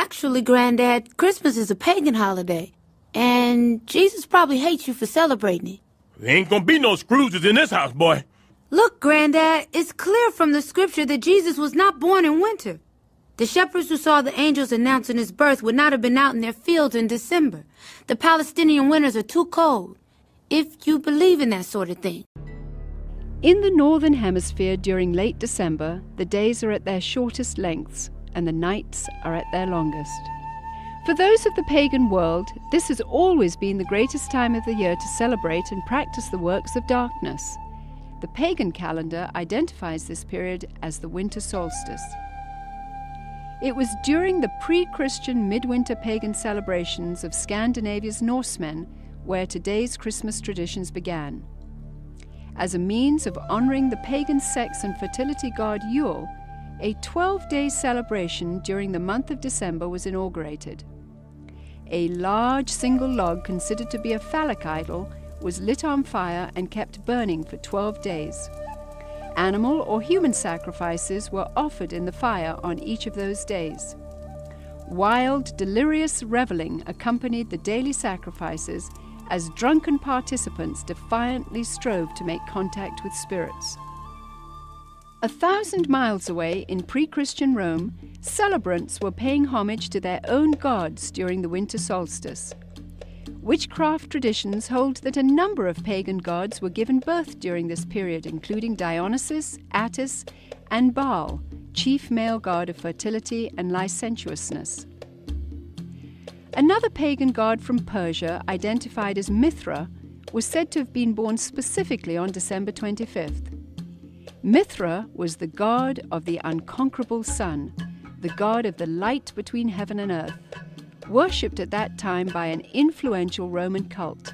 Actually, Granddad, Christmas is a pagan holiday. And Jesus probably hates you for celebrating it. There ain't gonna be no Scrooges in this house, boy. Look, Granddad, it's clear from the scripture that Jesus was not born in winter. The shepherds who saw the angels announcing his birth would not have been out in their fields in December. The Palestinian winters are too cold, if you believe in that sort of thing. In the northern hemisphere during late December, the days are at their shortest lengths and the nights are at their longest. For those of the pagan world, this has always been the greatest time of the year to celebrate and practice the works of darkness. The pagan calendar identifies this period as the winter solstice. It was during the pre-Christian midwinter pagan celebrations of Scandinavia's Norsemen where today's Christmas traditions began. As a means of honoring the pagan sex and fertility god Yule, a 12-day celebration during the month of December was inaugurated. A large single log considered to be a phallic idol was lit on fire and kept burning for 12 days. Animal or human sacrifices were offered in the fire on each of those days. Wild, delirious reveling accompanied the daily sacrifices as drunken participants defiantly strove to make contact with spirits. 1,000 miles away in pre-Christian Rome, celebrants were paying homage to their own gods during the winter solstice. Witchcraft traditions hold that a number of pagan gods were given birth during this period, including Dionysus, Attis, and Baal, chief male god of fertility and licentiousness. Another pagan god from Persia, identified as Mithra, was said to have been born specifically on December 25th. Mithra was the god of the unconquerable sun, the god of the light between heaven and earth, worshipped at that time by an influential Roman cult.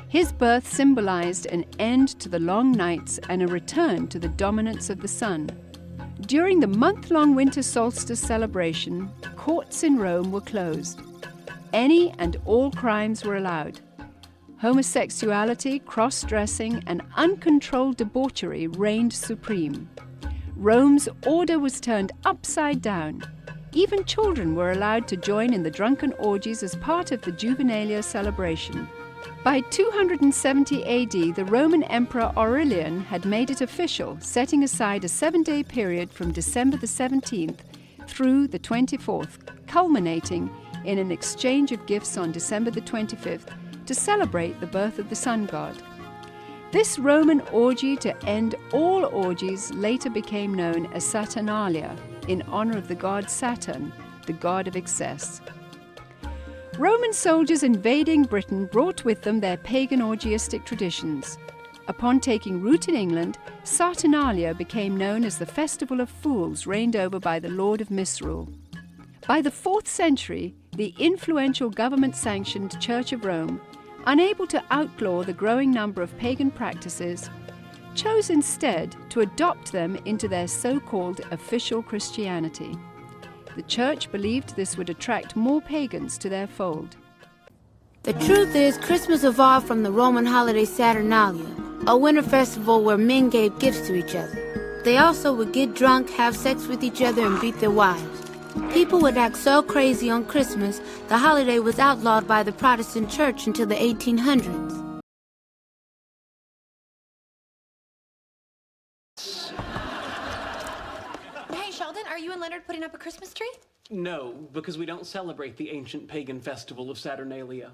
His birth symbolized an end to the long nights and a return to the dominance of the sun. During the month-long winter solstice celebration, courts in Rome were closed. Any and all crimes were allowed. Homosexuality, cross-dressing, and uncontrolled debauchery reigned supreme. Rome's order was turned upside down. Even children were allowed to join in the drunken orgies as part of the Juvenalia celebration. By 270 AD, the Roman Emperor Aurelian had made it official, setting aside a 7-day period from December the 17th through the 24th, culminating in an exchange of gifts on December the 25th to celebrate the birth of the sun god. This Roman orgy to end all orgies later became known as Saturnalia, in honor of the god Saturn, the god of excess. Roman soldiers invading Britain brought with them their pagan orgiastic traditions. Upon taking root in England, Saturnalia became known as the Festival of Fools, reigned over by the Lord of Misrule. By the 4th century, the influential government-sanctioned Church of Rome, unable to outlaw the growing number of pagan practices, chose instead to adopt them into their so-called official Christianity. The Church believed this would attract more pagans to their fold. The truth is, Christmas evolved from the Roman holiday Saturnalia, a winter festival where men gave gifts to each other. They also would get drunk, have sex with each other, and beat their wives. People would act so crazy on Christmas, the holiday was outlawed by the Protestant Church until the 1800s. Hey, Sheldon, are you and Leonard putting up a Christmas tree? No, because we don't celebrate the ancient pagan festival of Saturnalia.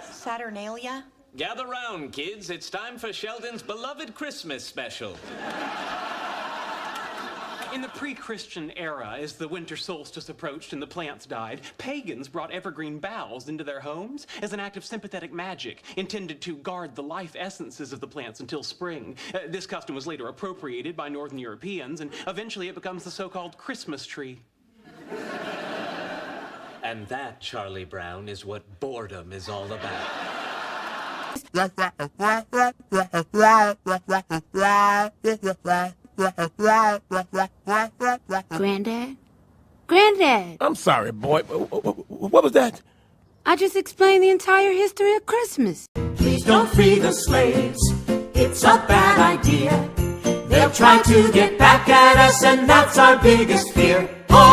Saturnalia? Gather round, kids. It's time for Sheldon's beloved Christmas special. In the pre-Christian era, as the winter solstice approached and the plants died, pagans brought evergreen boughs into their homes as an act of sympathetic magic intended to guard the life essences of the plants until spring. This custom was later appropriated by Northern Europeans, and eventually it becomes the so-called Christmas tree. And that, Charlie Brown, is what boredom is all about. Granddad? Granddad! I'm sorry, boy. What was that? I just explained the entire history of Christmas. Please don't free the slaves. It's a bad idea. They'll try to get back at us, and that's our biggest fear.